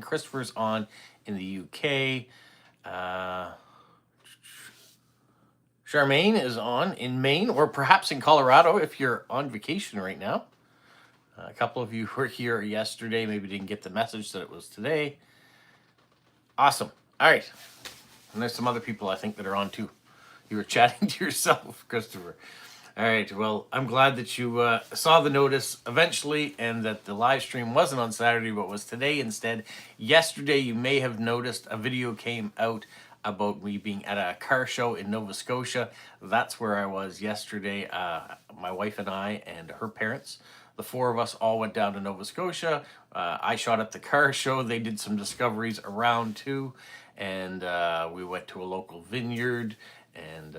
Christopher's on in the UK. Charmaine is on in Maine, or perhaps in Colorado if you're on vacation right now. A couple of you were here yesterday, maybe didn't get the message that it was today. Awesome. All right. And there's some other people I think that are on too. You were chatting to yourself, Christopher. All right. Well, I'm glad that you saw the notice eventually and that the live stream wasn't on Saturday, but was today instead. Yesterday, you may have noticed a video came out about me being at a car show in Nova Scotia. That's where I was yesterday. My wife and I and her parents, the four of us all went down to Nova Scotia. I shot at the car show. They did some discoveries around too. And we went to a local vineyard and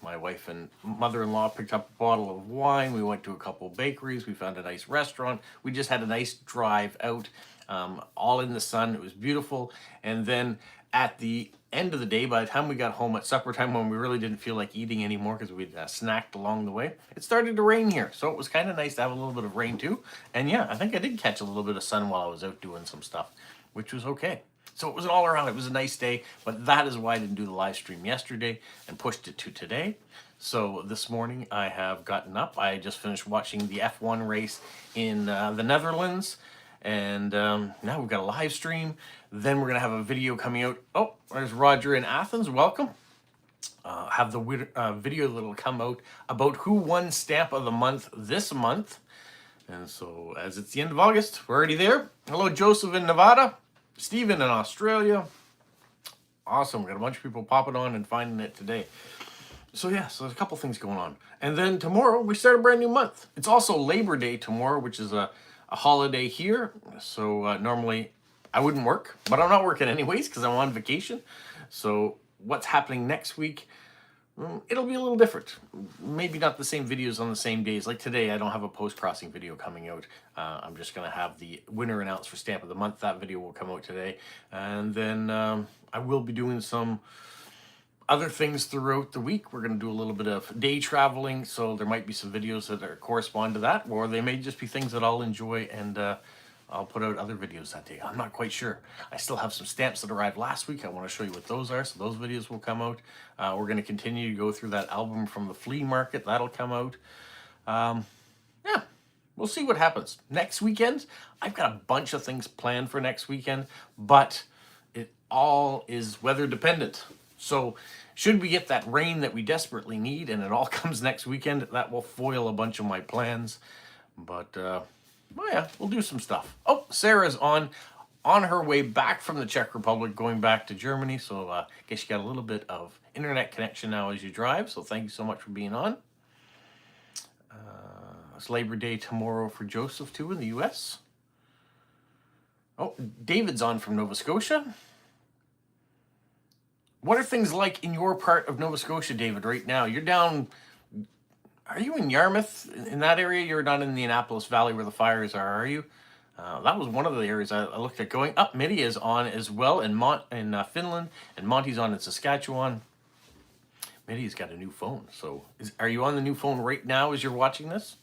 my wife and mother-in-law picked up a bottle of wine. We went to a couple bakeries. We found a nice restaurant. We just had a nice drive out, all in the sun. It was beautiful. And then at the end of the day, by the time we got home at supper time, when we really didn't feel like eating anymore because we'd snacked along the way, it started to rain here. So it was kind of nice to have a little bit of rain too. And yeah, I think I did catch a little bit of sun while I was out doing some stuff, which was okay. So it was all around. It was a nice day, but that is why I didn't do the live stream yesterday and pushed it to today. So this morning I have gotten up. I just finished watching the F1 race in the Netherlands, and now we've got a live stream. Then we're gonna have a video coming out. Oh, there's Roger in Athens. Welcome. Have the video that'll come out about who won Stamp of the Month this month. And so as it's the end of August, we're already there. Hello, Joseph in Nevada. Stephen in Australia. Awesome. We got a bunch of people popping on and finding it today. So yeah, so there's a couple things going on. And then tomorrow we start a brand new month. It's also Labor Day tomorrow, which is a holiday here. So normally I wouldn't work, but I'm not working anyways because I'm on vacation. So what's happening next week? It'll be a little different. Maybe not the same videos on the same days. Like today, I don't have a post-crossing video coming out. I'm just going to have the winner announced for Stamp of the Month. That video will come out today. And then I will be doing some other things throughout the week. We're going to do a little bit of day traveling, so there might be some videos that correspond to that, or they may just be things that I'll enjoy and I'll put out other videos that day. I'm not quite sure. I still have some stamps that arrived last week. I want to show you what those are, so those videos will come out. We're going to continue to go through that album from the flea market. That'll come out. Yeah, we'll see what happens. Next weekend, I've got a bunch of things planned for next weekend, but it all is weather dependent. So should we get that rain that we desperately need and it all comes next weekend, that will foil a bunch of my plans. But well, yeah, we'll do some stuff. Oh, Sarah's on her way back from the Czech Republic, going back to Germany. So I guess you got a little bit of internet connection now as you drive. So thank you so much for being on. It's Labor Day tomorrow for Joseph too in the U.S. Oh, David's on from Nova Scotia. What are things like in your part of Nova Scotia, David, right now? You're down... Are you in Yarmouth, in that area? You're not in the Annapolis Valley where the fires are you? That was one of the areas I looked at going. Up, Mitty is on as well in Finland, and Monty's on in Saskatchewan. Mitty's got a new phone. So are you on the new phone right now as you're watching this?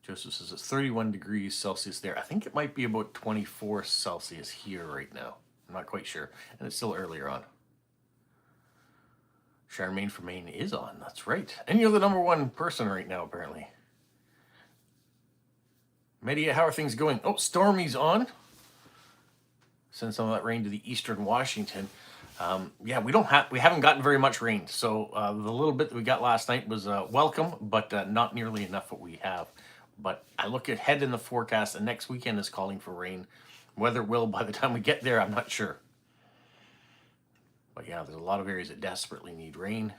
Joseph says it's 31 degrees Celsius there. I think it might be about 24 Celsius here right now. I'm not quite sure. And it's still earlier on. Charmaine from Maine is on. That's right. And you're the number one person right now, apparently. Media, how are things going? Oh, Stormy's on. Send some of that rain to the eastern Washington. Yeah, we haven't gotten very much rain. So the little bit that we got last night was welcome, but not nearly enough what we have. But I look ahead in the forecast, and next weekend is calling for rain. Whether it will by the time we get there, I'm not sure. But yeah, there's a lot of areas that desperately need rain.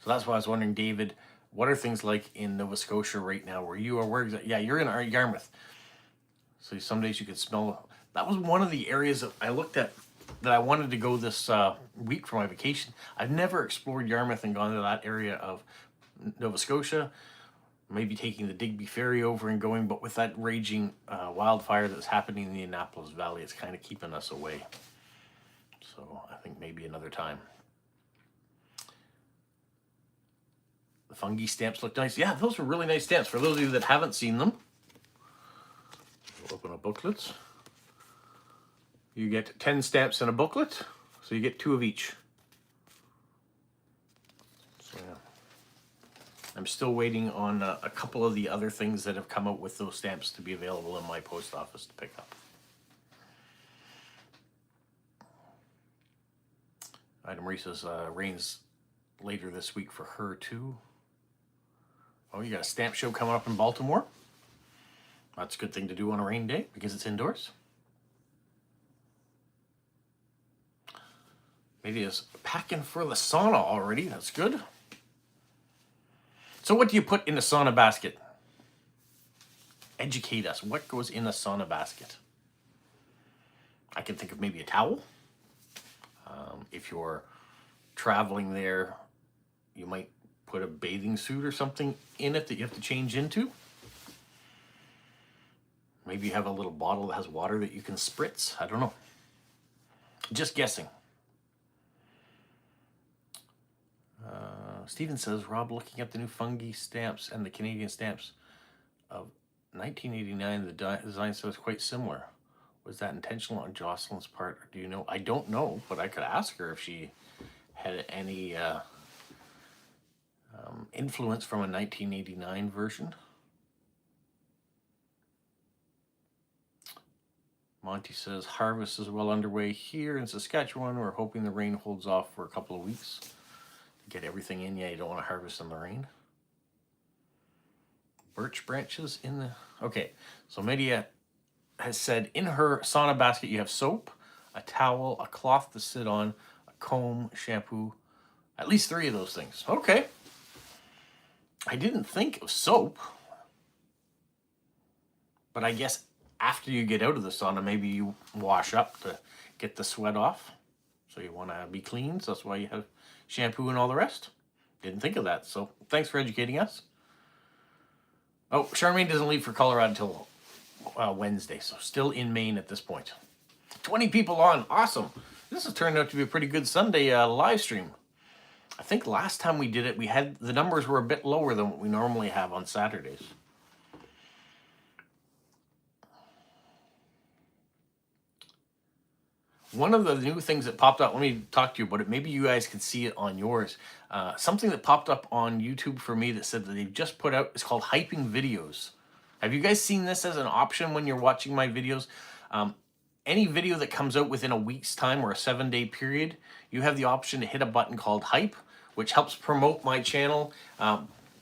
So that's why I was wondering, David, what are things like in Nova Scotia right now where you are? Where exactly? Yeah, you're in Yarmouth. So some days you could smell. That was one of the areas that I looked at that I wanted to go this week for my vacation. I've never explored Yarmouth and gone to that area of Nova Scotia. Maybe taking the Digby Ferry over and going, but with that raging wildfire that's happening in the Annapolis Valley, it's kind of keeping us away. So I think maybe another time. The fungi stamps look nice. Yeah, those were really nice stamps. For those of you that haven't seen them, booklets. You get 10 stamps in a booklet, so you get 2 of each. So yeah. I'm still waiting on a couple of the other things that have come out with those stamps to be available in my post office to pick up. Ida Marie says rain's later this week for her too. Oh, you got a stamp show coming up in Baltimore? That's a good thing to do on a rain day because it's indoors. Maybe it's packing for the sauna already. That's good. So what do you put in a sauna basket? Educate us. What goes in a sauna basket? I can think of maybe a towel. If you're traveling there, you might put a bathing suit or something in it that you have to change into. Maybe you have a little bottle that has water that you can spritz. I don't know. Just guessing. Stephen says, Rob, looking at the new fungi stamps and the Canadian stamps of 1989, the design was quite similar. Was that intentional on Jocelyn's part? Or do you know? I don't know, but I could ask her if she had any influence from a 1989 version. Monty says, harvest is well underway here in Saskatchewan. We're hoping the rain holds off for a couple of weeks. Get everything in. Yeah, you don't want to harvest in the rain. Birch branches in the... Okay, so Media has said in her sauna basket you have soap, a towel, a cloth to sit on, a comb, shampoo, at least 3 of those things. Okay. I didn't think of soap. But I guess after you get out of the sauna, maybe you wash up to get the sweat off. So you want to be clean, so that's why you have shampoo and all the rest. Didn't think of that, so thanks for educating us. Oh, Charmaine doesn't leave for Colorado until Wednesday, so still in Maine at this point. 20 people on, awesome. This has turned out to be a pretty good Sunday live stream. I think last time we did it, the numbers were a bit lower than what we normally have on Saturdays. One of the new things that popped up, let me talk to you about it. Maybe you guys can see it on yours. Something that popped up on YouTube for me that said that they've just put out, it's called hyping videos. Have you guys seen this as an option when you're watching my videos? Any video that comes out within a week's time or a 7-day period, you have the option to hit a button called hype, which helps promote my channel,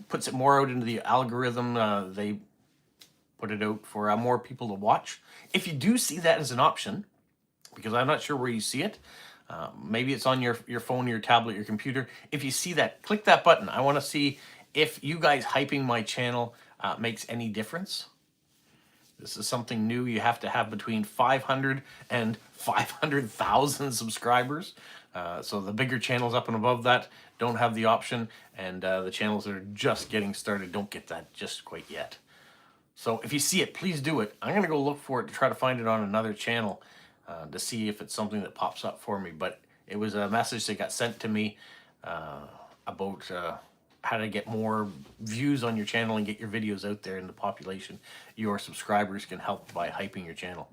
puts it more out into the algorithm. They put it out for more people to watch. If you do see that as an option, because I'm not sure where you see it. Maybe it's on your phone, your tablet, your computer. If you see that, click that button. I want to see if you guys hyping my channel makes any difference. This is something new. You have to have between 500 and 500,000 subscribers. So the bigger channels up and above that don't have the option, and the channels that are just getting started don't get that just quite yet. So if you see it, please do it. I'm going to go look for it to try to find it on another channel. To see if it's something that pops up for me. But it was a message that got sent to me about how to get more views on your channel and get your videos out there in the population. Your subscribers can help by hyping your channel.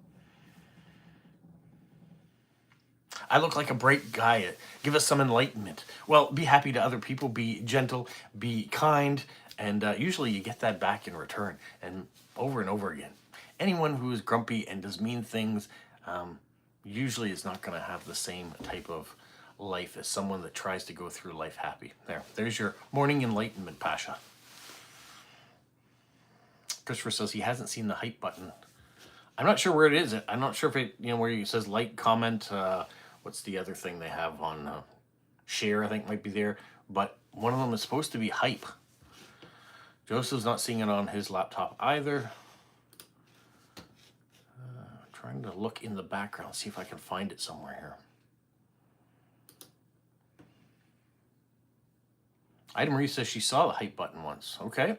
I look like a bright guy. Give us some enlightenment. Well, be happy to other people. Be gentle. Be kind. And usually you get that back in return. And over again. Anyone who is grumpy and does mean things... usually is not going to have the same type of life as someone that tries to go through life happy. There's your morning enlightenment, Pasha. Christopher says he hasn't seen the hype button. I'm not sure where it is. I'm not sure if it, where it says like, comment, what's the other thing they have on share, I think might be there. But one of them is supposed to be hype. Joseph's not seeing it on his laptop either. Trying to look in the background, see if I can find it somewhere here. Ida Marie says she saw the hype button once. Okay.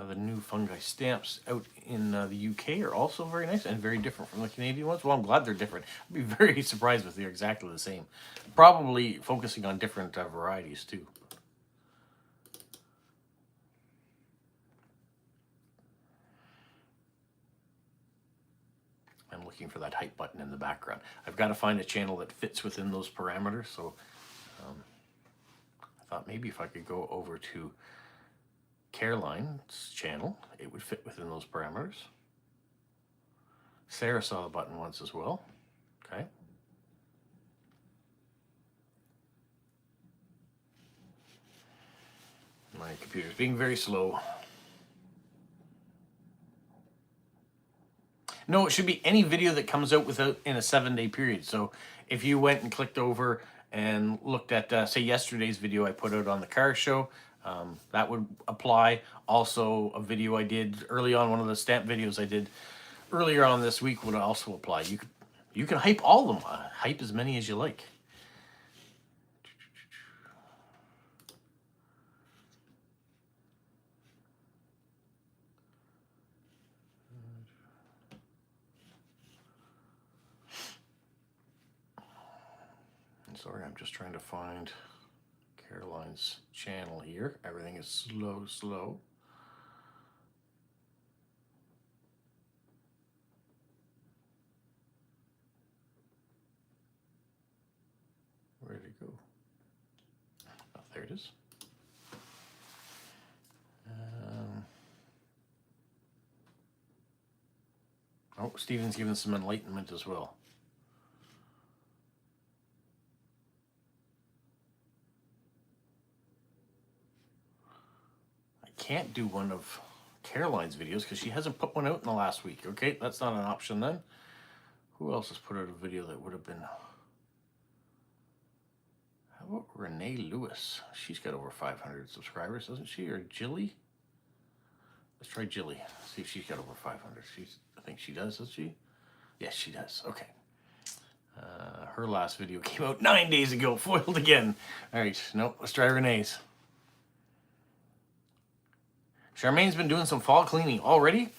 The new fungi stamps out in the UK are also very nice and very different from the Canadian ones. Well, I'm glad they're different. I'd be very surprised if they're exactly the same. Probably focusing on different varieties too. looking for that hype button in the background. I've got to find a channel that fits within those parameters. So I thought maybe if I could go over to Caroline's channel, it would fit within those parameters. Sarah saw the button once as well. Okay. My computer's being very slow. No, it should be any video that comes out in a 7-day period. So if you went and clicked over and looked at, say, yesterday's video I put out on the car show, that would apply. Also, a video I did early on, one of the stamp videos I did earlier on this week would also apply. You can hype all of them. Hype as many as you like. Sorry, I'm just trying to find Caroline's channel here. Everything is slow. Where did it go? Oh, there it is. Oh, Stephen's given some enlightenment as well. Can't do one of Caroline's videos because she hasn't put one out in the last week. Okay, that's not an option then. Who else has put out a video that would have been? How about Renee Lewis? She's got over 500 subscribers, doesn't she? Or Jilly? Let's try Jilly. See if she's got over 500. I think she does, does she? Yes, she does. Okay. Her last video came out 9 days ago. Foiled again. All right. No, let's try Renee's. Charmaine's been doing some fall cleaning already.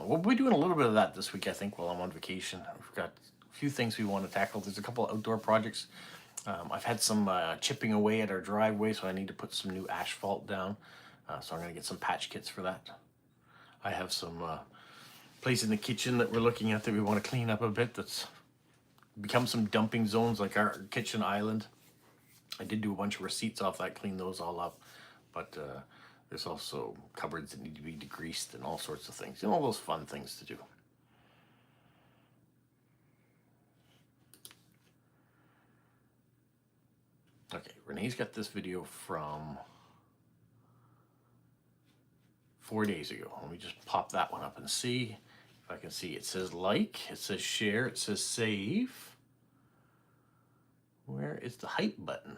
We'll be doing a little bit of that this week, I think, while I'm on vacation. We've got a few things we want to tackle. There's a couple of outdoor projects. I've had some chipping away at our driveway, so I need to put some new asphalt down. So I'm going to get some patch kits for that. I have some place in the kitchen that we're looking at that we want to clean up a bit. That's become some dumping zones, like our kitchen island. I did do a bunch of receipts off that, clean those all up. But there's also cupboards that need to be degreased and all sorts of things. All those fun things to do. Okay, Renee's got this video from 4 days ago. Let me just pop that one up and see if I can see. It says like, it says share, it says save. Where is the hype button?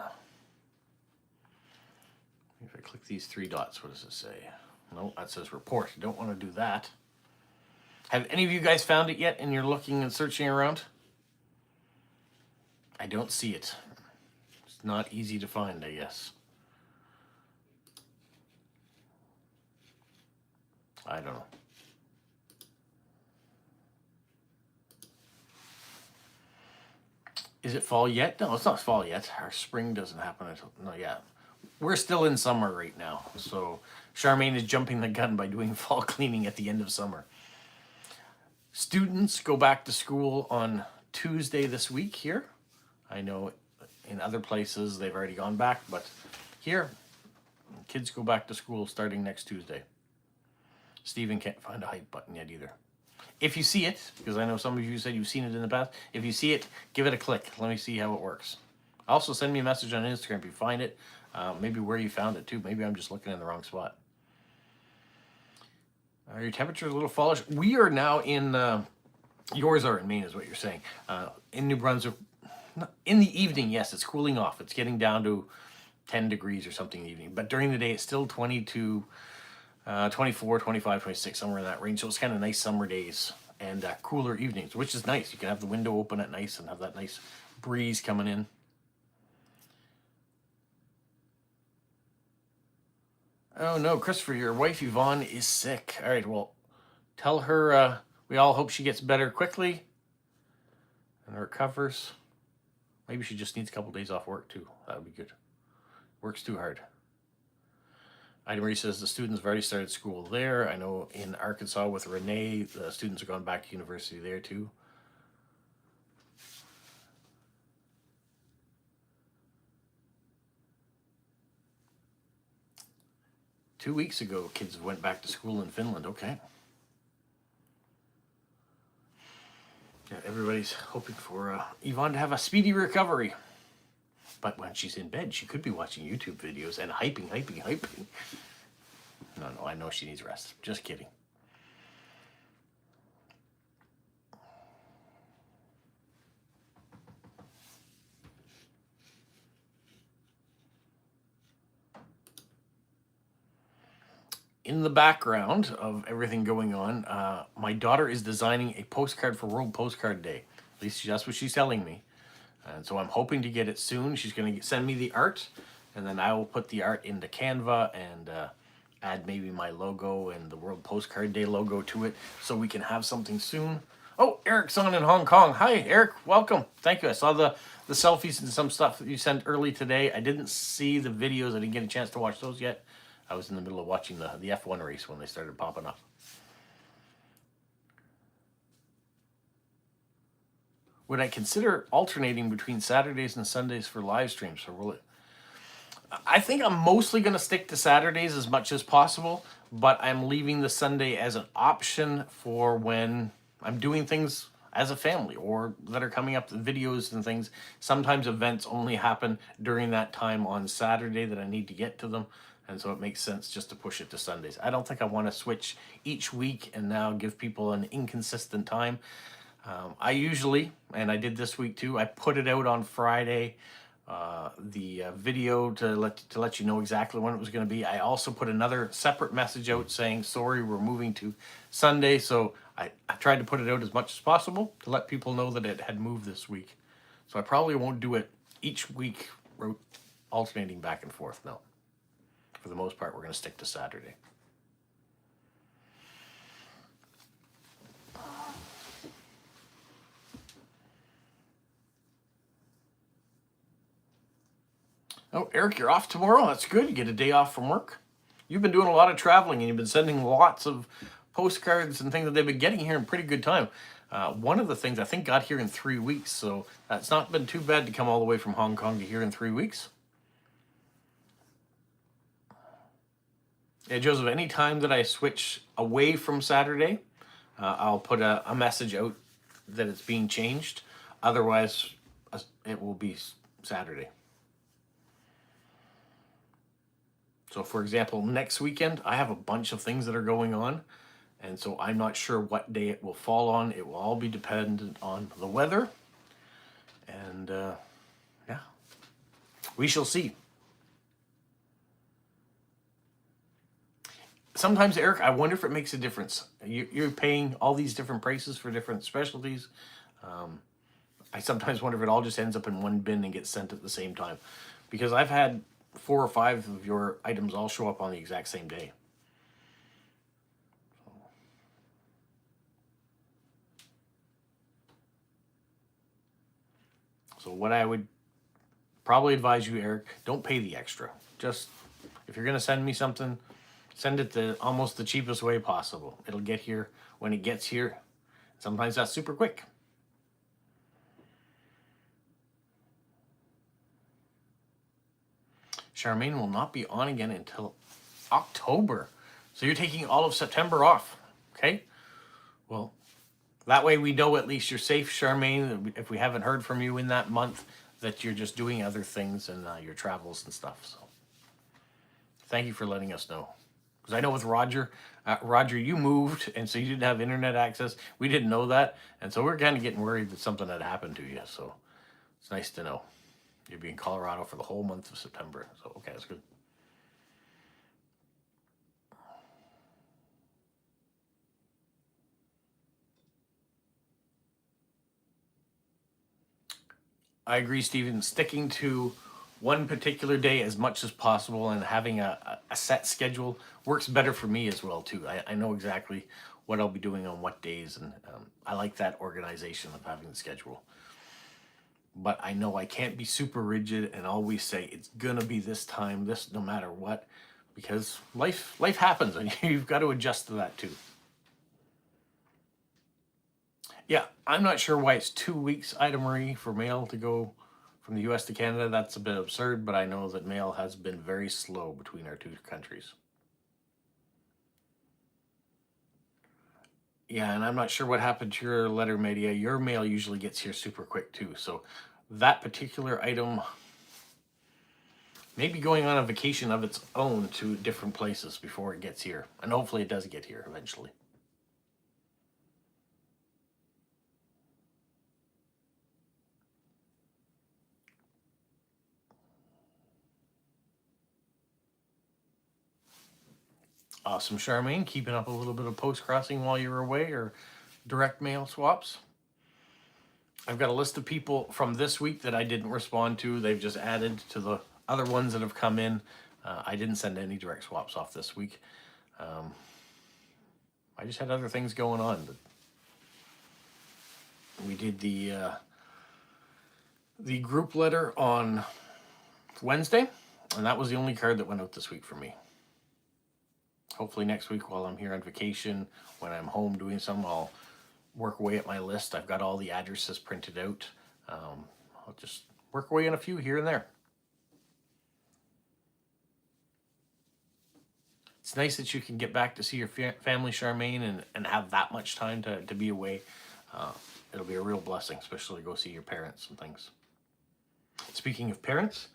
If I click these 3 dots, what does it say? No, that says report. You don't want to do that. Have any of you guys found it yet and you're looking and searching around? I don't see it. It's not easy to find, I guess. I don't know. Is it fall yet? No, it's not fall yet. Our spring doesn't happen until, no, yeah. We're still in summer right now. So Charmaine is jumping the gun by doing fall cleaning at the end of summer. Students go back to school on Tuesday this week here. I know in other places they've already gone back, but here, kids go back to school starting next Tuesday. Stephen can't find a hype button yet either. If you see it, because I know some of you said you've seen it in the past, if you see it, give it a click. Let me see how it works. Also, send me a message on Instagram if you find it. Maybe where you found it too. Maybe I'm just looking in the wrong spot. Your temperature is a little fallish. We are now in, yours are in Maine is what you're saying. In New Brunswick, in the evening, yes, it's cooling off. It's getting down to 10 degrees or something in the evening. But during the day, it's still 22, 24, 25, 26, somewhere in that range. So it's kind of nice summer days and cooler evenings, which is nice. You can have the window open at night and have that nice breeze coming in. Oh no, Christopher, your wife Yvonne is sick. All right, well, tell her we all hope she gets better quickly and recovers. Maybe she just needs a couple days off work too. That would be good. Works too hard. Ida Marie says the students have already started school there. I know in Arkansas with Renee, the students are going back to university there too. Two weeks ago, kids went back to school in Finland. Okay. Yeah, everybody's hoping for Yvonne to have a speedy recovery. But when she's in bed, she could be watching YouTube videos and hyping. No, I know she needs rest. Just kidding. In the background of everything going on, my daughter is designing a postcard for World Postcard Day. At least that's what she's telling me. And so I'm hoping to get it soon. She's going to send me the art, and then I will put the art into Canva and add maybe my logo and the World Postcard Day logo to it so we can have something soon. Oh, Eric's on in Hong Kong. Hi, Eric. Welcome. Thank you. I saw the selfies and some stuff that you sent early today. I didn't see the videos. I didn't get a chance to watch those yet. I was in the middle of watching the F1 race when they started popping up. Would I consider alternating between Saturdays and Sundays for live streams? Or will it? I think I'm mostly going to stick to Saturdays as much as possible, but I'm leaving the Sunday as an option for when I'm doing things as a family or that are coming up, videos and things. Sometimes events only happen during that time on Saturday that I need to get to them. And so it makes sense just to push it to Sundays. I don't think I want to switch each week and now give people an inconsistent time. I usually, and I did this week too, I put it out on Friday, the video to let you know exactly when it was going to be. I also put another separate message out saying, sorry, we're moving to Sunday. So I tried to put it out as much as possible to let people know that it had moved this week. So I probably won't do it each week, alternating back and forth. No. For the most part, we're going to stick to Saturday. Oh, Eric, you're off tomorrow? That's good. You get a day off from work. You've been doing a lot of traveling and you've been sending lots of postcards and things that they've been getting here in pretty good time. One of the things I think got here in 3 weeks, so that's not been too bad to come all the way from Hong Kong to here in 3 weeks. Yeah, Joseph, any time that I switch away from Saturday, I'll put a message out that it's being changed. Otherwise, it will be Saturday. So, for example, next weekend, I have a bunch of things that are going on. And so I'm not sure what day it will fall on. It will all be dependent on the weather. And yeah, we shall see. Sometimes, Eric, I wonder if it makes a difference. You're paying all these different prices for different specialties. I sometimes wonder if it all just ends up in one bin and gets sent at the same time. Because I've had 4 or 5 of your items all show up on the exact same day. So what I would probably advise you, Eric, don't pay the extra. Just, if you're going to send me something, send it the almost the cheapest way possible. It'll get here when it gets here. Sometimes that's super quick. Charmaine will not be on again until October. So you're taking all of September off. Okay? Well, that way we know at least you're safe, Charmaine, if we haven't heard from you in that month, that you're just doing other things and your travels and stuff. So thank you for letting us know. Because I know with Roger, you moved, and so you didn't have internet access. We didn't know that. And so we're kind of getting worried that something had happened to you. So it's nice to know. You'll be in Colorado for the whole month of September. So, okay, that's good. I agree, Stephen. Sticking to one particular day as much as possible and having a set schedule works better for me as well, too. I know exactly what I'll be doing on what days, and I like that organization of having the schedule. But I know I can't be super rigid and always say it's gonna be this time, this no matter what. because life happens and you've got to adjust to that too. Yeah, I'm not sure why it's 2 weeks, Ida Marie, for mail to go from the US to Canada. That's a bit absurd, but I know that mail has been very slow between our two countries. Yeah, and I'm not sure what happened to your letter media. Your mail usually gets here super quick too. So that particular item may be going on a vacation of its own to different places before it gets here. And hopefully it does get here eventually. Awesome, Charmaine. Keeping up a little bit of post-crossing while you're away or direct mail swaps. I've got a list of people from this week that I didn't respond to. They've just added to the other ones that have come in. I didn't send any direct swaps off this week. I just had other things going on. But we did the group letter on Wednesday, and that was the only card that went out this week for me. Hopefully next week while I'm here on vacation, when I'm home doing something, I'll work away at my list. I've got all the addresses printed out. I'll just work away on a few here and there. It's nice that you can get back to see your family, Charmaine, and have that much time to be away. It'll be a real blessing, especially to go see your parents and things. Speaking of parents,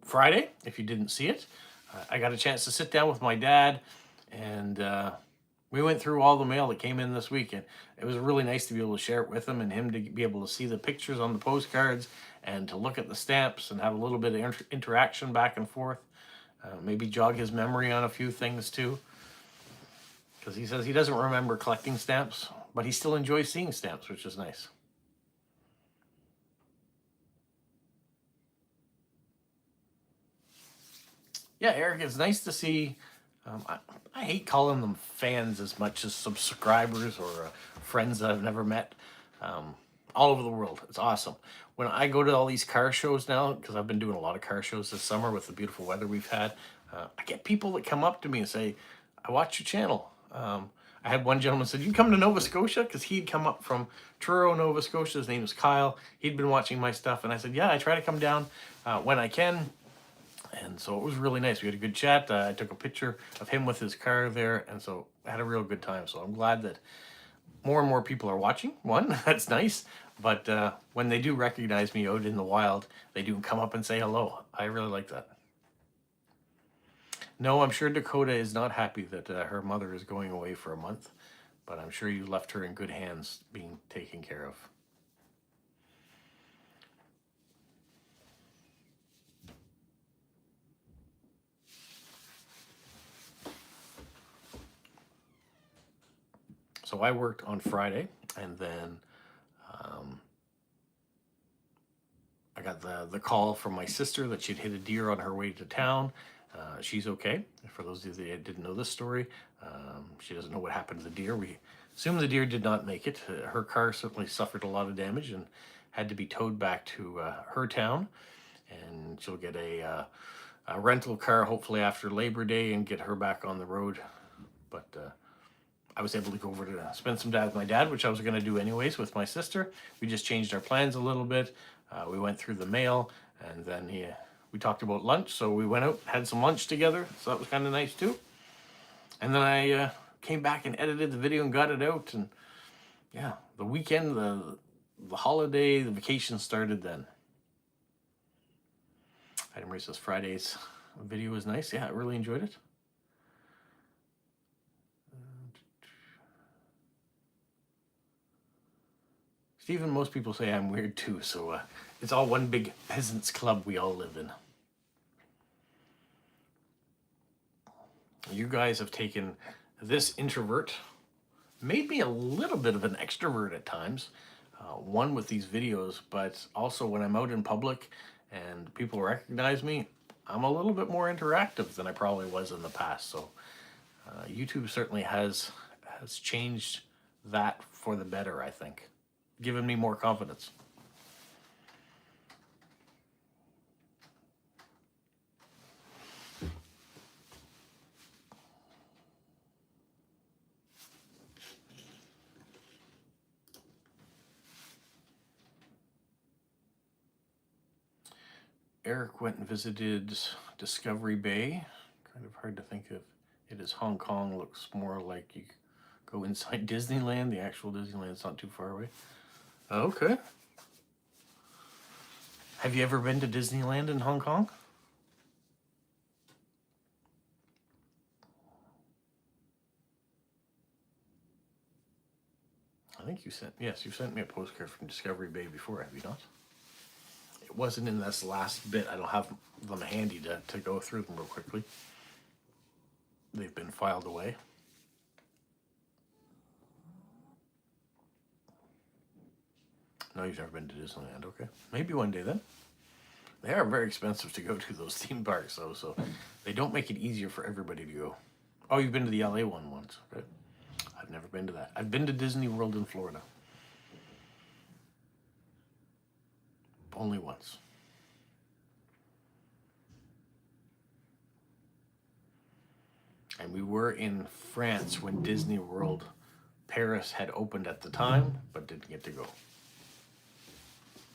Friday, if you didn't see it, I got a chance to sit down with my dad, and we went through all the mail that came in this week, and it was really nice to be able to share it with him and him to be able to see the pictures on the postcards and to look at the stamps and have a little bit of interaction back and forth. Maybe jog his memory on a few things too, because he says he doesn't remember collecting stamps, but he still enjoys seeing stamps, which is nice. Yeah, Eric, it's nice to see. I hate calling them fans as much as subscribers or friends that I've never met. All over the world. It's awesome. When I go to all these car shows now, because I've been doing a lot of car shows this summer with the beautiful weather we've had, I get people that come up to me and say, I watch your channel. I had one gentleman said, you come to Nova Scotia? Because he'd come up from Truro, Nova Scotia. His name is Kyle. He'd been watching my stuff. And I said, yeah, I try to come down when I can. And so it was really nice. We had a good chat. I took a picture of him with his car there. And so I had a real good time. So I'm glad that more and more people are watching. One, that's nice. But when they do recognize me out in the wild, they do come up and say hello. I really like that. No, I'm sure Dakota is not happy that her mother is going away for a month. But I'm sure you left her in good hands being taken care of. So I worked on Friday, and then I got the call from my sister that she'd hit a deer on her way to town. She's okay. For those of you that didn't know this story, she doesn't know what happened to the deer. We assume the deer did not make it. Her car certainly suffered a lot of damage and had to be towed back to her town. And she'll get a rental car hopefully after Labor Day and get her back on the road. But I was able to go over to spend some time with my dad, which I was going to do anyways with my sister. We just changed our plans a little bit. We went through the mail, and then we talked about lunch. So we went out, had some lunch together. So that was kind of nice too. And then I came back and edited the video and got it out. And yeah, the weekend, the holiday, the vacation started then. Item Ray says Friday's video was nice. Yeah, I really enjoyed it. Stephen, most people say I'm weird too, so it's all one big peasants club we all live in. You guys have taken this introvert, made me a little bit of an extrovert at times, one with these videos, but also when I'm out in public and people recognize me, I'm a little bit more interactive than I probably was in the past. So YouTube certainly has changed that for the better, I think. Given me more confidence. Eric went and visited Discovery Bay. Kind of hard to think of it as Hong Kong. Looks more like you go inside Disneyland. The actual Disneyland's not too far away. Okay. Have you ever been to Disneyland in Hong Kong? I think you sent, yes, you sent me a postcard from Discovery Bay before, have you not? It wasn't in this last bit. I don't have them handy to go through them real quickly. They've been filed away. No, you've never been to Disneyland, okay. Maybe one day then. They are very expensive to go to, those theme parks, though, so they don't make it easier for everybody to go. Oh, you've been to the LA one once, okay. I've never been to that. I've been to Disney World in Florida. Only once. And we were in France when Disney World Paris had opened at the time, but didn't get to go.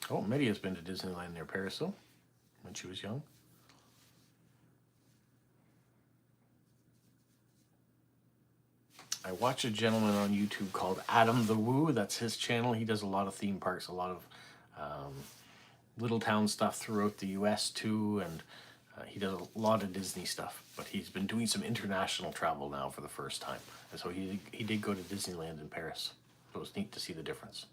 Oh, Media's been to Disneyland near Paris, though, when she was young. I watch a gentleman on YouTube called Adam the Woo. That's his channel. He does a lot of theme parks, a lot of little town stuff throughout the US too, and he does a lot of Disney stuff. But he's been doing some international travel now for the first time, and so he did go to Disneyland in Paris. So it was neat to see the difference.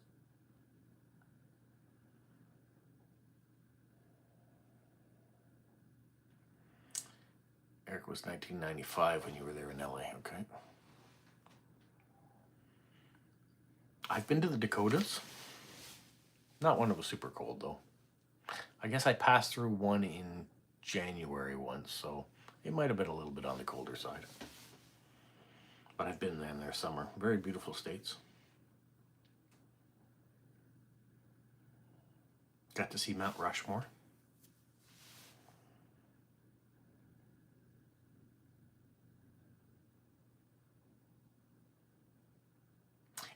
Eric was 1995 when you were there in LA. Okay. I've been to the Dakotas. Not when it was super cold, though. I guess I passed through one in January once, so it might have been a little bit on the colder side. But I've been there in their summer. Very beautiful states. Got to see Mount Rushmore.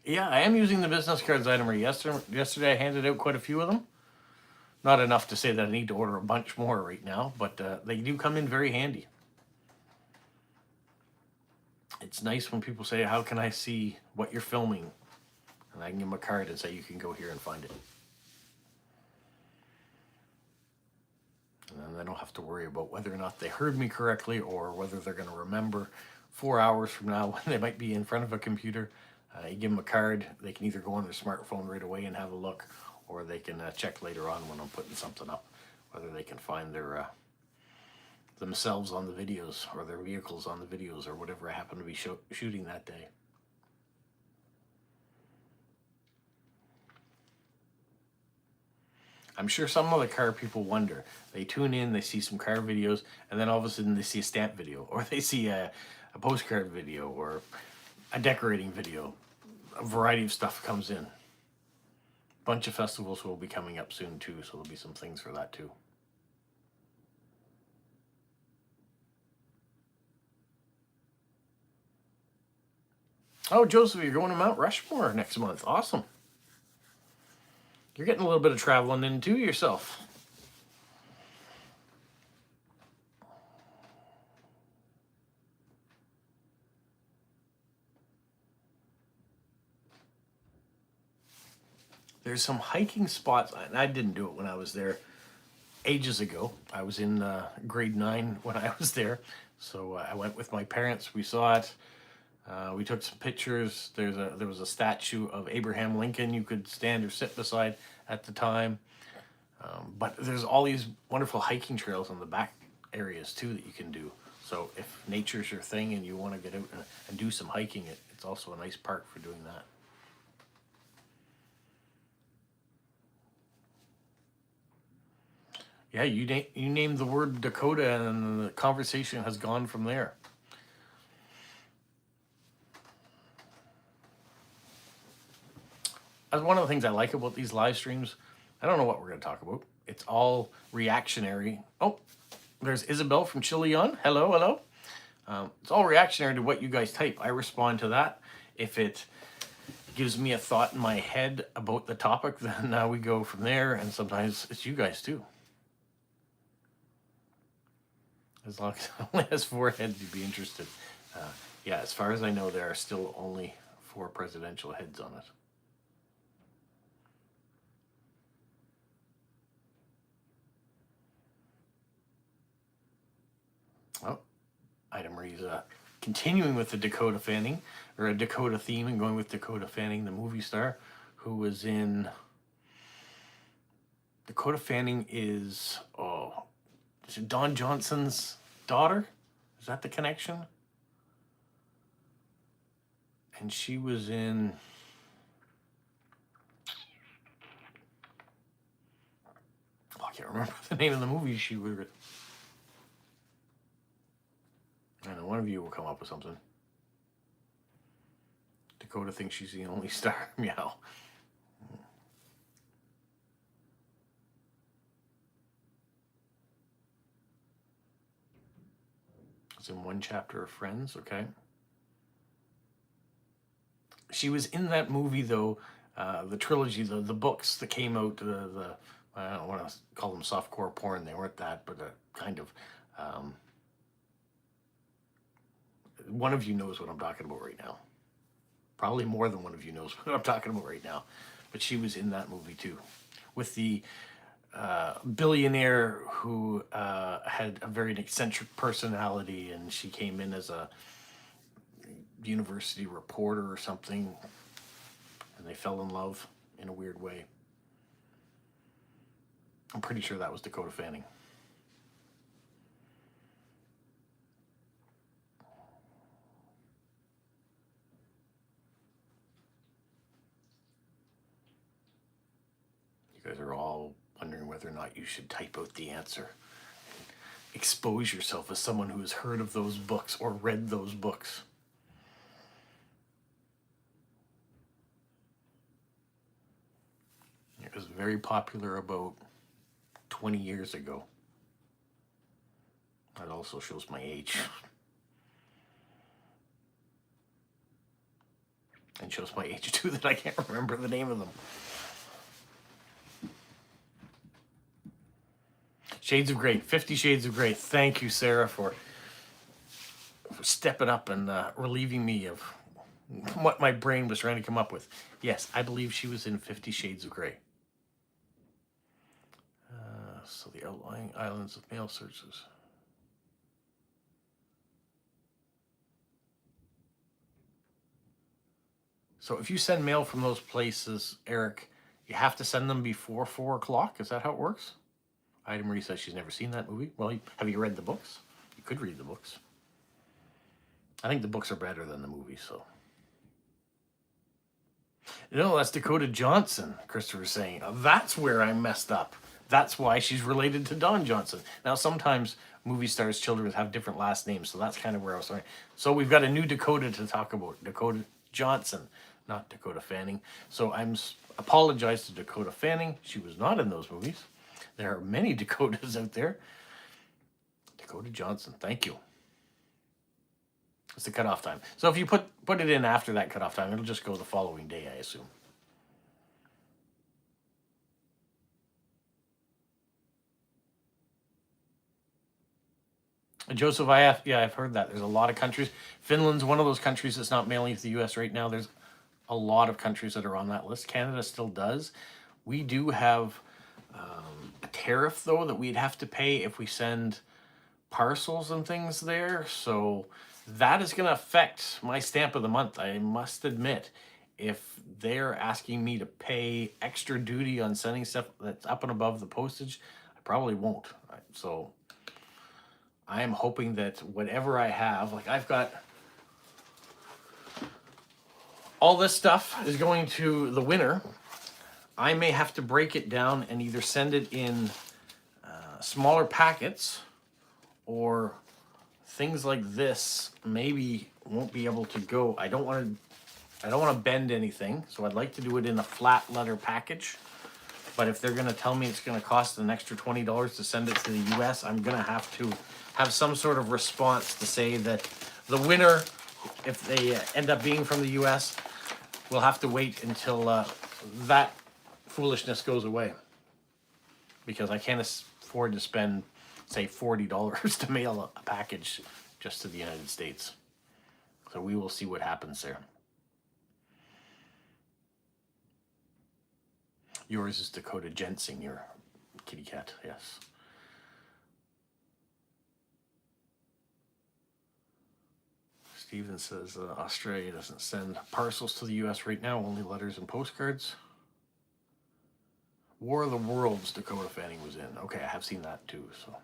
Yeah, I am using the business cards item. Yesterday I handed out quite a few of them. Not enough to say that I need to order a bunch more right now, but they do come in very handy. It's nice when people say, how can I see what you're filming? And I can give them a card and say, you can go here and find it. And then they don't have to worry about whether or not they heard me correctly or whether they're going to remember 4 hours from now when they might be in front of a computer. You give them a card, they can either go on their smartphone right away and have a look, or they can check later on when I'm putting something up, whether they can find their themselves on the videos or their vehicles on the videos or whatever I happen to be shooting that day. I'm sure some of the car people wonder. They tune in, they see some car videos, and then all of a sudden they see a stamp video, or they see a postcard video, or a decorating video. A variety of stuff comes in. Bunch of festivals will be coming up soon too, so there'll be some things for that too. Oh, Joseph, you're going to Mount Rushmore next month. Awesome. You're getting a little bit of traveling in too yourself. There's some hiking spots, and I didn't do it when I was there ages ago. I was in grade 9 when I was there, so I went with my parents. We saw it. We took some pictures. There was a statue of Abraham Lincoln you could stand or sit beside at the time. But there's all these wonderful hiking trails in the back areas too that you can do. So if nature's your thing and you want to get out and do some hiking, it's also a nice park for doing that. Yeah, you named the word Dakota, and the conversation has gone from there. That's one of the things I like about these live streams. I don't know what we're going to talk about. It's all reactionary. Oh, there's Isabel from Chileon. Hello, hello. It's all reactionary to what you guys type. I respond to that. If it gives me a thought in my head about the topic, then we go from there. And sometimes it's you guys too. As long as it only has 4 heads, you'd be interested. Yeah, as far as I know, there are still only 4 presidential heads on it. Oh, Ida Marie's continuing with the Dakota Fanning, or a Dakota theme, and going with Dakota Fanning, the movie star, who was in... Dakota Fanning is it Don Johnson's daughter? Is that the connection? And she was in... Oh, I can't remember the name of the movie she was in. I know one of you will come up with something. Dakota thinks she's the only star. Meow. It's in one chapter of Friends, okay. She was in that movie, though, the trilogy, the books that came out, I don't want to call them softcore porn, they weren't that, but kind of, one of you knows what I'm talking about right now. Probably more than one of you knows what I'm talking about right now. But she was in that movie, too, with the billionaire who had a very eccentric personality, and she came in as a university reporter or something, and they fell in love in a weird way. I'm pretty sure that was Dakota Fanning. You guys are all wondering whether or not you should type out the answer. Expose yourself as someone who has heard of those books or read those books. It was very popular about 20 years ago. That also shows my age. And shows my age too, that I can't remember the name of them. Shades of Grey, 50 Shades of Grey. Thank you, Sarah, for stepping up and relieving me of what my brain was trying to come up with. Yes, I believe she was in 50 Shades of Grey. So the outlying islands of mail searches. So if you send mail from those places, Eric, you have to send them before 4 o'clock? Is that how it works? Ida Marie says she's never seen that movie. Well, have you read the books? You could read the books. I think the books are better than the movie, so. No, that's Dakota Johnson, Christopher's saying. That's where I messed up. That's why she's related to Don Johnson. Now, sometimes movie stars' children have different last names, so that's kind of where I was going. So we've got a new Dakota to talk about. Dakota Johnson, not Dakota Fanning. So I'm apologize to Dakota Fanning. She was not in those movies. There are many Dakotas out there. Dakota Johnson, thank you. It's the cutoff time. So if you put it in after that cutoff time, it'll just go the following day, I assume. Joseph, I've heard that. There's a lot of countries. Finland's one of those countries that's not mailing to the U.S. right now. There's a lot of countries that are on that list. Canada still does. We do have a tariff, though, that we'd have to pay if we send parcels and things there. So that is going to affect my stamp of the month, I must admit. If they're asking me to pay extra duty on sending stuff that's up and above the postage, I probably won't. So I am hoping that whatever I have, like I've got all this stuff is going to the winner. I may have to break it down and either send it in smaller packets, or things like this maybe won't be able to go. I don't want to bend anything, so I'd like to do it in a flat letter package. But if they're going to tell me it's going to cost an extra $20 to send it to the US, I'm going to have some sort of response to say that the winner, if they end up being from the US, will have to wait until that foolishness goes away. Because I can't afford to spend say $40 to mail a package just to the United States. So we will see what happens there. Yours is Dakota Jensing, your kitty cat, yes. Steven says Australia doesn't send parcels to the U.S. right now, only letters and postcards. War of the Worlds, Dakota Fanning was in. Okay, I have seen that too, so.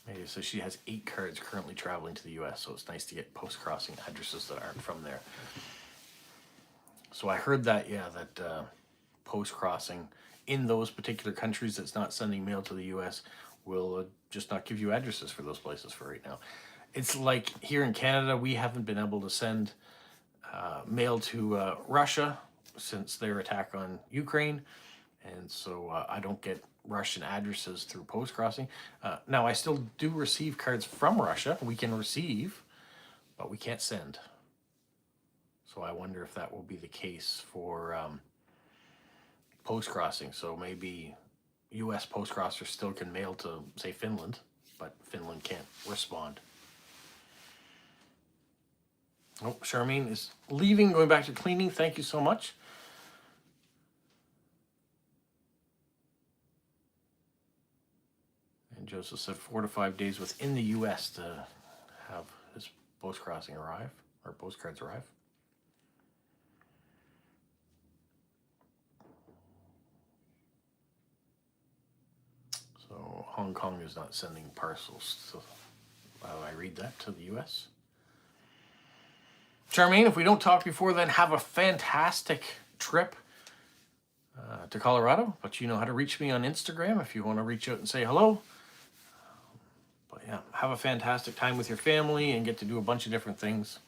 Maybe so she has 8 cards currently traveling to the U.S., so it's nice to get post-crossing addresses that aren't from there. So I heard that, yeah, that post-crossing in those particular countries that's not sending mail to the U.S. will just not give you addresses for those places for right now. It's like here in Canada, we haven't been able to send mail to Russia since their attack on Ukraine. And so I don't get Russian addresses through post-crossing. Now, I still do receive cards from Russia. We can receive, but we can't send. So I wonder if that will be the case for post-crossing. So maybe U.S. post-crossers still can mail to, say, Finland, but Finland can't respond. Oh, Charmaine is leaving, going back to cleaning. Thank you so much. And Joseph said 4 to 5 days within the U.S. to have his post-crossing arrive, or postcards arrive. So Hong Kong is not sending parcels. So I read that to the U.S. Charmaine, if we don't talk before then, have a fantastic trip to Colorado. But you know how to reach me on Instagram if you want to reach out and say hello. But yeah, have a fantastic time with your family and get to do a bunch of different things.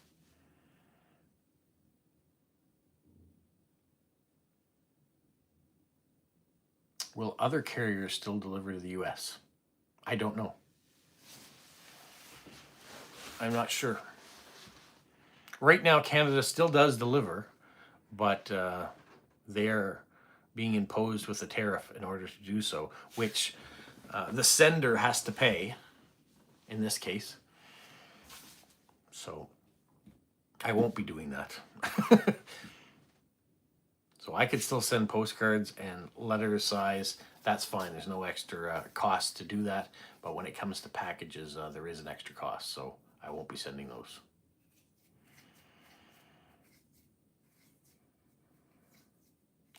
Will other carriers still deliver to the U.S.? I don't know. I'm not sure. Right now, Canada still does deliver, but they're being imposed with a tariff in order to do so, which the sender has to pay in this case. So I won't be doing that. So I could still send postcards and letter size. That's fine. There's no extra cost to do that. But when it comes to packages, there is an extra cost. So I won't be sending those.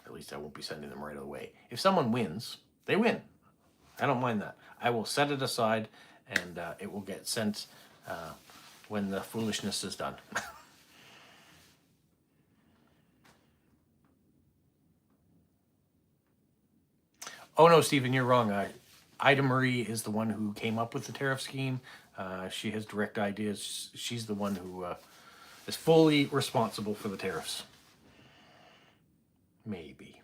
At least I won't be sending them right away. If someone wins, they win. I don't mind that. I will set it aside and it will get sent when the foolishness is done. Oh no, Stephen, you're wrong. Ida Marie is the one who came up with the tariff scheme. She has direct ideas. She's the one who is fully responsible for the tariffs. Maybe.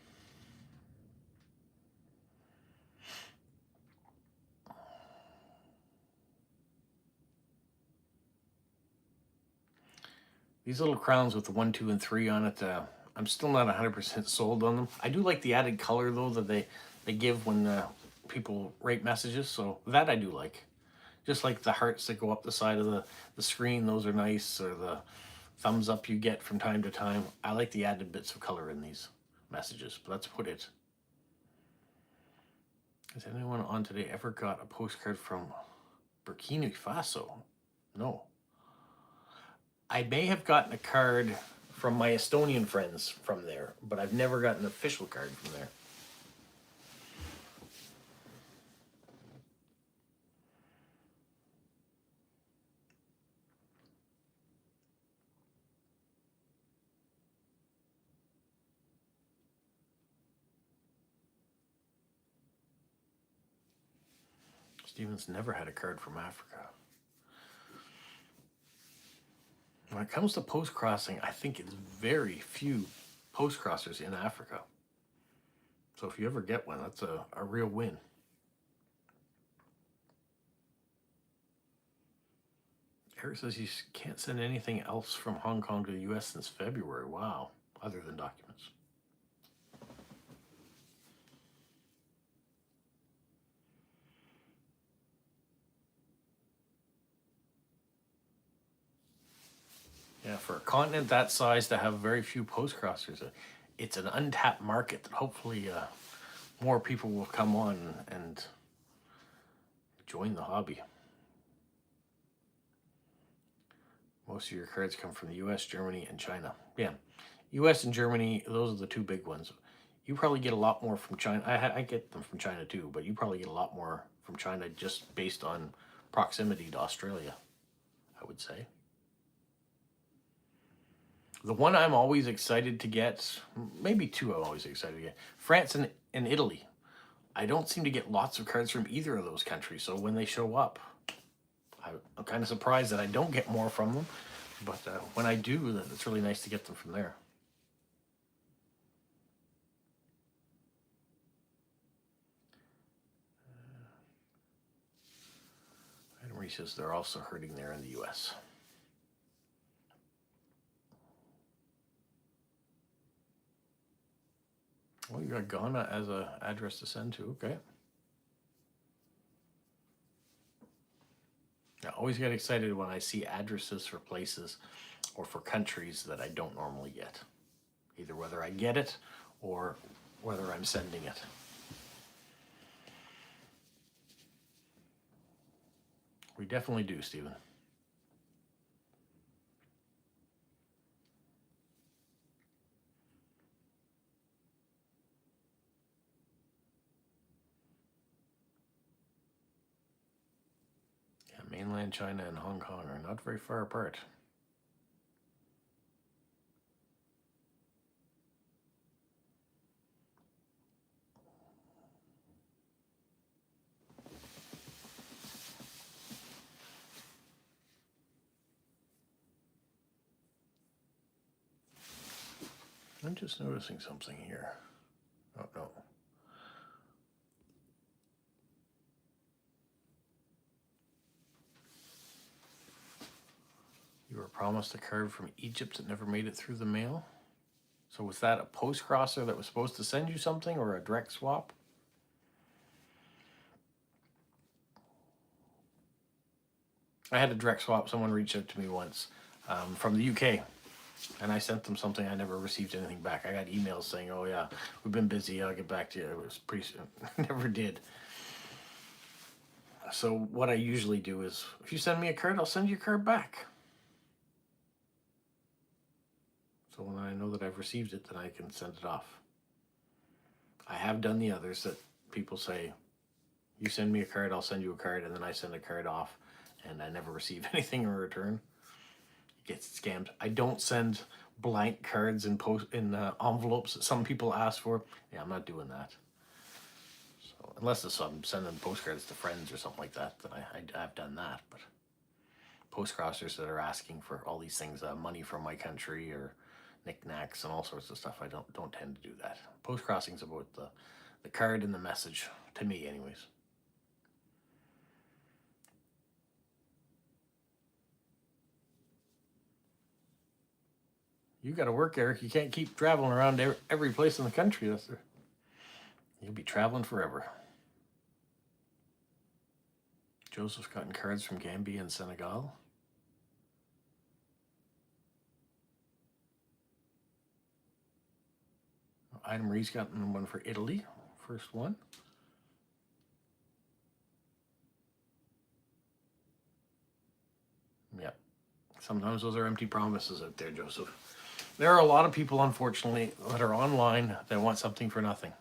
These little crowns with the 1, 2, and 3 on it, I'm still not 100% sold on them. I do like the added color, though, that they give when people write messages, so that I do like. Just like the hearts that go up the side of the screen, those are nice, or the thumbs up you get from time to time. I like the added bits of color in these messages, but that's put it. Has anyone on today ever got a postcard from Burkina Faso? No. I may have gotten a card from my Estonian friends from there, but I've never gotten an official card from there. Steven's never had a card from Africa. When it comes to post-crossing, I think it's very few post-crossers in Africa. So if you ever get one, that's a real win. Eric says you can't send anything else from Hong Kong to the U.S. since February. Wow. Other than documents. Yeah, for a continent that size to have very few post-crossers, it's an untapped market that hopefully more people will come on and join the hobby. Most of your cards come from the US, Germany, and China. Yeah, US and Germany, those are the two big ones. You probably get a lot more from China. I get them from China too, but you probably get a lot more from China just based on proximity to Australia, I would say. The one I'm always excited to get, maybe two I'm always excited to get, France and Italy. I don't seem to get lots of cards from either of those countries, so when they show up, I'm kind of surprised that I don't get more from them, but when I do, it's really nice to get them from there. And Marie says they're also hurting there in the U.S. Well, you got Ghana as an address to send to, okay. I always get excited when I see addresses for places or for countries that I don't normally get. Either whether I get it or whether I'm sending it. We definitely do, Stephen. Yeah, mainland China and Hong Kong are not very far apart. I'm just noticing something here. Oh, no. You were promised a card from Egypt that never made it through the mail? So was that a post-crosser that was supposed to send you something or a direct swap? I had a direct swap. Someone reached out to me once from the UK. And I sent them something. I never received anything back. I got emails saying, oh, yeah, we've been busy. I'll get back to you. It was pretty soon. Never did. So what I usually do is, if you send me a card, I'll send you a card back. So when I know that I've received it, then I can send it off. I have done the others that people say, you send me a card, I'll send you a card, and then I send a card off, and I never receive anything in return. Gets scammed. I don't send blank cards in envelopes that some people ask for. Yeah, I'm not doing that. So unless I'm sending postcards to friends or something like that, then I've done that. But post-crossers that are asking for all these things, money from my country or knickknacks and all sorts of stuff, I don't tend to do that. Post-crossing's about the card and the message, to me anyways. You got to work, Eric. You can't keep traveling around every place in the country. You'll be traveling forever. Joseph's gotten cards from Gambia and Senegal. Ida Marie's gotten one for Italy. First one. Yep. Sometimes those are empty promises out there, Joseph. There are a lot of people, unfortunately, that are online that want something for nothing.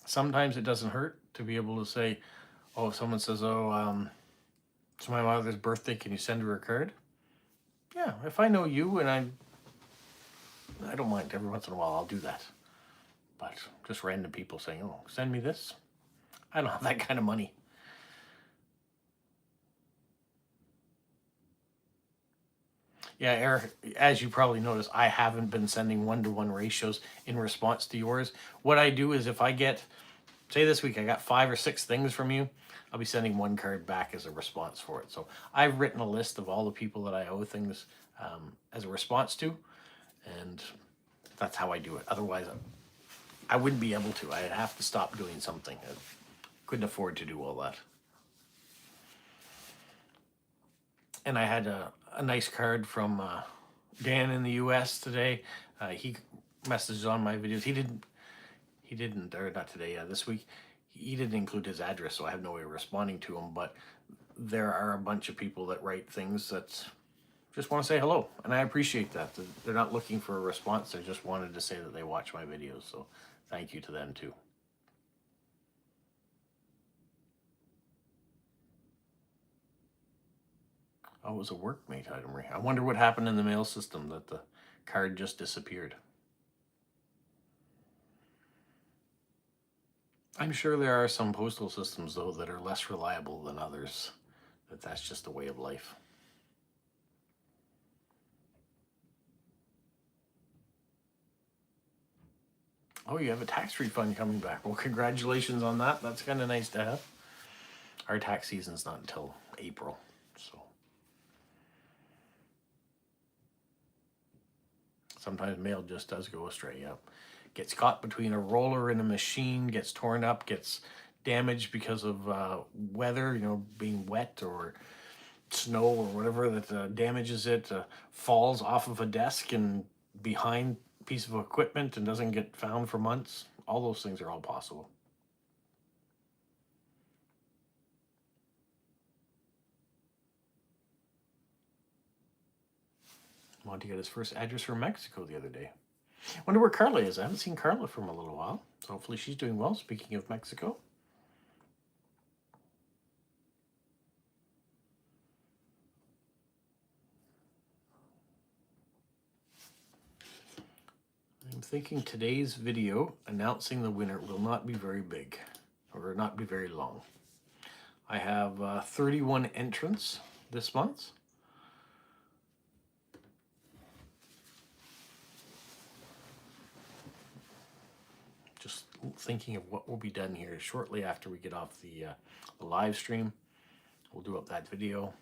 Sometimes it doesn't hurt to be able to say, oh, if someone says, oh, it's my mother's birthday, can you send her a card? Yeah, if I know you and I don't mind. Every once in a while I'll do that. But just random people saying, oh, send me this. I don't have that kind of money. Yeah, Eric, as you probably noticed, I haven't been sending 1-to-1 ratios in response to yours. What I do is if I get say this week I got 5 or 6 things from you, I'll be sending 1 card back as a response for it. So I've written a list of all the people that I owe things as a response to, and that's how I do it. Otherwise, I wouldn't be able to. I'd have to stop doing something. I couldn't afford to do all that. And I had a nice card from Dan in the U.S. today. He messaged on my videos. He didn't, or not today, this week. He didn't include his address, so I have no way of responding to him. But there are a bunch of people that write things that just want to say hello, and I appreciate that. They're not looking for a response. They just wanted to say that they watch my videos. So thank you to them too. Oh, it was a workmate item. I wonder what happened in the mail system that the card just disappeared. I'm sure there are some postal systems, though, that are less reliable than others. That's just a way of life. Oh, you have a tax refund coming back. Well, congratulations on that. That's kind of nice to have. Our tax season's not until April, so sometimes mail just does go astray. Yeah, gets caught between a roller and a machine, gets torn up, gets damaged because of weather, being wet or snow or whatever that damages it, falls off of a desk and behind a piece of equipment and doesn't get found for months. All those things are all possible. Monty got his first address from Mexico the other day. Wonder where Carla is. I haven't seen Carla from a little while. So hopefully she's doing well. Speaking of Mexico. I'm thinking today's video announcing the winner will not be very big, or not be very long. I have 31 entrants this month. Just thinking of what will be done here shortly after we get off the live stream. We'll do up that video.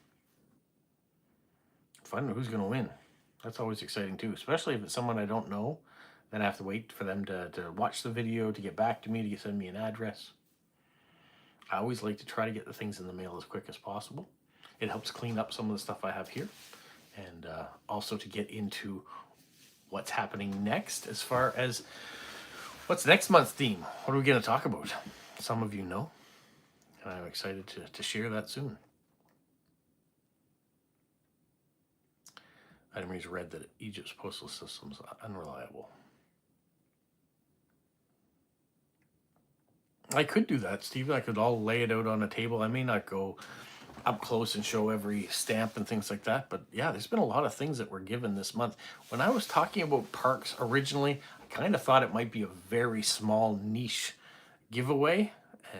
Find out who's going to win. That's always exciting too, especially if it's someone I don't know. Then I have to wait for them to watch the video, to get back to me, to send me an address. I always like to try to get the things in the mail as quick as possible. It helps clean up some of the stuff I have here. And also to get into what's happening next as far as what's next month's theme. What are we going to talk about? Some of you know. And I'm excited to share that soon. Item Reads read that Egypt's postal system's unreliable. I could do that, Steve. I could all lay it out on a table. I may not go up close and show every stamp and things like that. But yeah, there's been a lot of things that were given this month. When I was talking about parks originally, I kind of thought it might be a very small niche giveaway.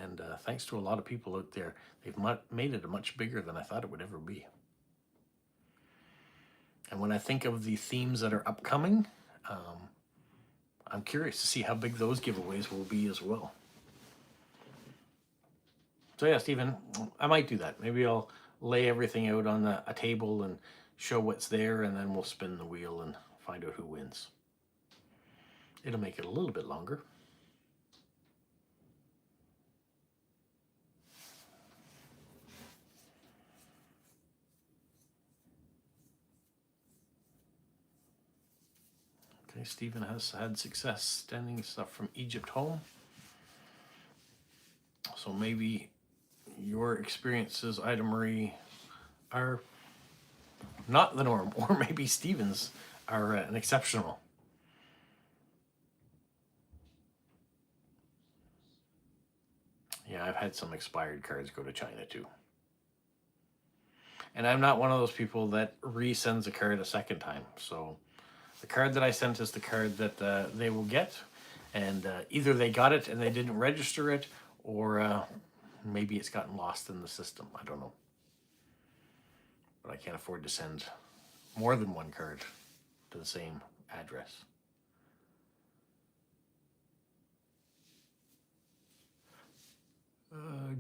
And thanks to a lot of people out there, they've made it much bigger than I thought it would ever be. And when I think of the themes that are upcoming, I'm curious to see how big those giveaways will be as well. So yeah, Stephen, I might do that. Maybe I'll lay everything out on a table and show what's there, and then we'll spin the wheel and find out who wins. It'll make it a little bit longer. Okay, Stephen has had success sending stuff from Egypt home. So maybe your experiences, Ida Marie, are not the norm, or maybe Stephen's are an exceptional. Yeah, I've had some expired cards go to China too. And I'm not one of those people that resends a card a second time. So the card that I sent is the card that they will get. And either they got it and they didn't register it, or maybe it's gotten lost in the system. I don't know. But I can't afford to send more than one card to the same address.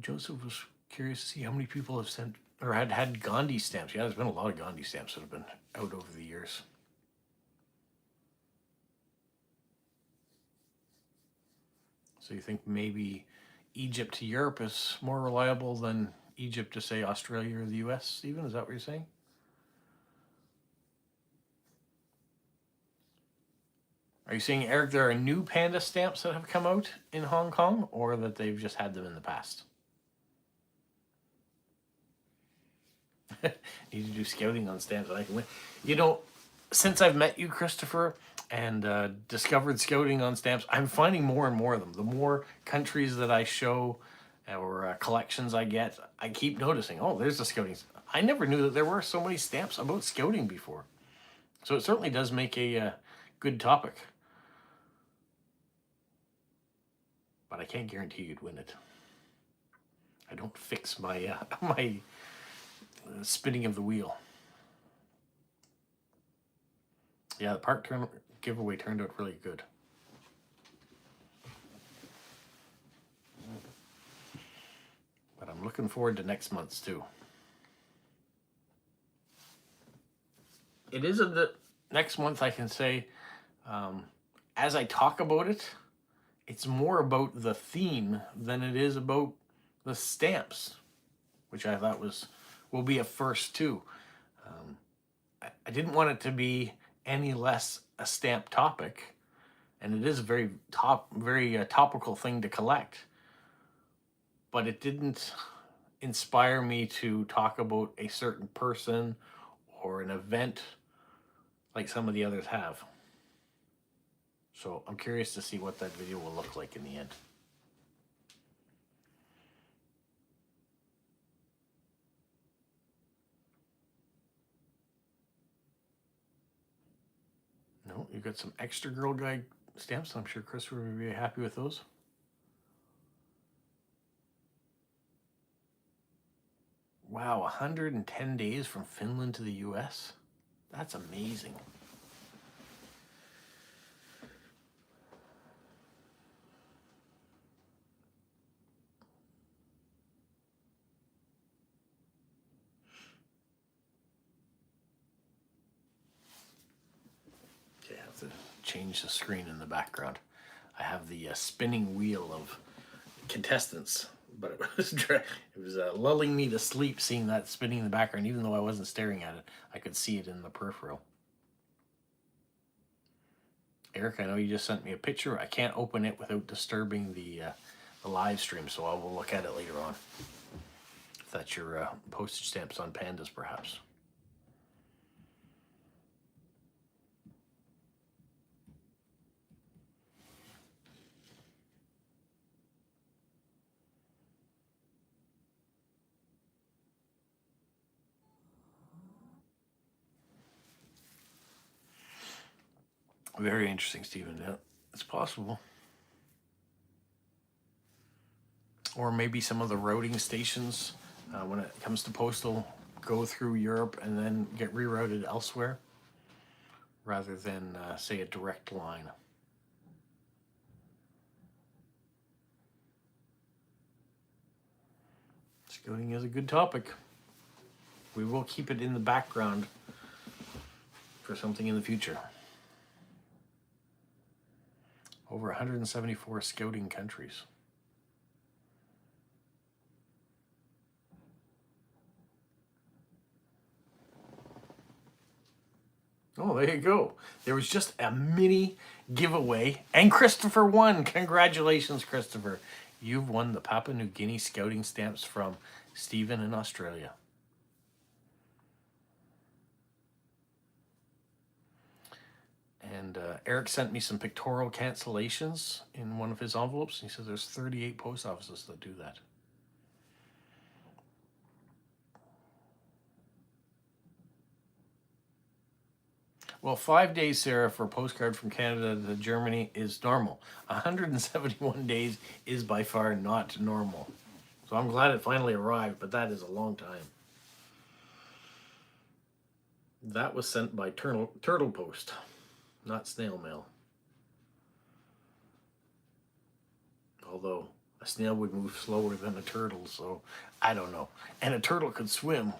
Joseph was curious to see how many people have sent or had Gandhi stamps. Yeah, there's been a lot of Gandhi stamps that have been out over the years. So you think maybe Egypt to Europe is more reliable than Egypt to, say, Australia or the US, Stephen? Is that what you're saying? Are you saying, Eric, there are new panda stamps that have come out in Hong Kong, or that they've just had them in the past? Need to do scouting on stamps that I can win. You know, since I've met you, Christopher, and discovered scouting on stamps, I'm finding more and more of them. The more countries that I show or collections I get, I keep noticing, oh, there's the scouting. I never knew that there were so many stamps about scouting before. So it certainly does make a good topic. But I can't guarantee you'd win it. I don't fix my my spinning of the wheel. Yeah, the park giveaway turned out really good. But I'm looking forward to next month's too. It isn't that next month I can say, as I talk about it, it's more about the theme than it is about the stamps, which I thought will be a first too. I didn't want it to be any less a stamp topic, and it is a very topical thing to collect. But it didn't inspire me to talk about a certain person or an event like some of the others have. So I'm curious to see what that video will look like in the end. No, you got some extra Girl Guide stamps. I'm sure Christopher would be happy with those. Wow, 110 days from Finland to the US? That's amazing. Okay, I have to change the screen in the background. I have the spinning wheel of contestants, but it was lulling me to sleep seeing that spinning in the background. Even though I wasn't staring at it, I could see it in the peripheral. Eric, I know you just sent me a picture. I can't open it without disturbing the live stream, so I will look at it later on. If that's your postage stamps on pandas, perhaps. Very interesting, Stephen. Yeah, it's possible. Or maybe some of the routing stations, when it comes to postal, go through Europe and then get rerouted elsewhere, rather than, say, a direct line. Scouting is a good topic. We will keep it in the background for something in the future. Over 174 scouting countries. Oh, there you go. There was just a mini giveaway, and Christopher won. Congratulations, Christopher. You've won the Papua New Guinea scouting stamps from Stephen in Australia. And Eric sent me some pictorial cancellations in one of his envelopes. He says there's 38 post offices that do that. Well, 5 days, Sarah, for a postcard from Canada to Germany is normal. 171 days is by far not normal. So I'm glad it finally arrived, but that is a long time. That was sent by turtle post, not snail mail. Although a A snail would move slower than a turtle, so I don't know. And a turtle could swim.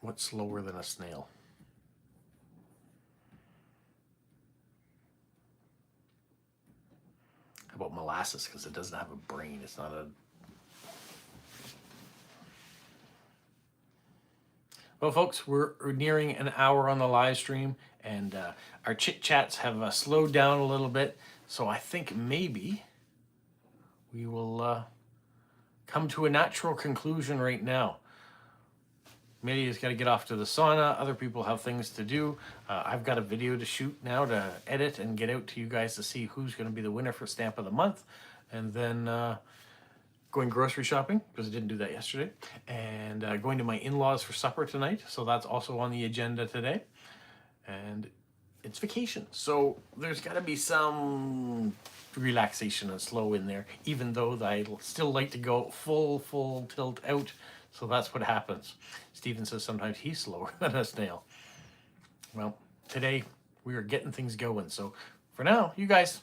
What's slower than a snail? How about molasses? Because it doesn't have a brain. It's not a... Well, folks, we're nearing an hour on the live stream, and our chit-chats have slowed down a little bit. So I think maybe we will come to a natural conclusion right now. Media's got to get off to the sauna. Other people have things to do. I've got a video to shoot now to edit and get out to you guys to see who's going to be the winner for Stamp of the Month. And then going grocery shopping, because I didn't do that yesterday. And going to my in-laws for supper tonight. So that's also on the agenda today. And it's vacation. So there's got to be some relaxation and slow in there, even though I still like to go full tilt out. So that's what happens. Stephen says sometimes he's slower than a snail. Well, today we are getting things going. So for now, you guys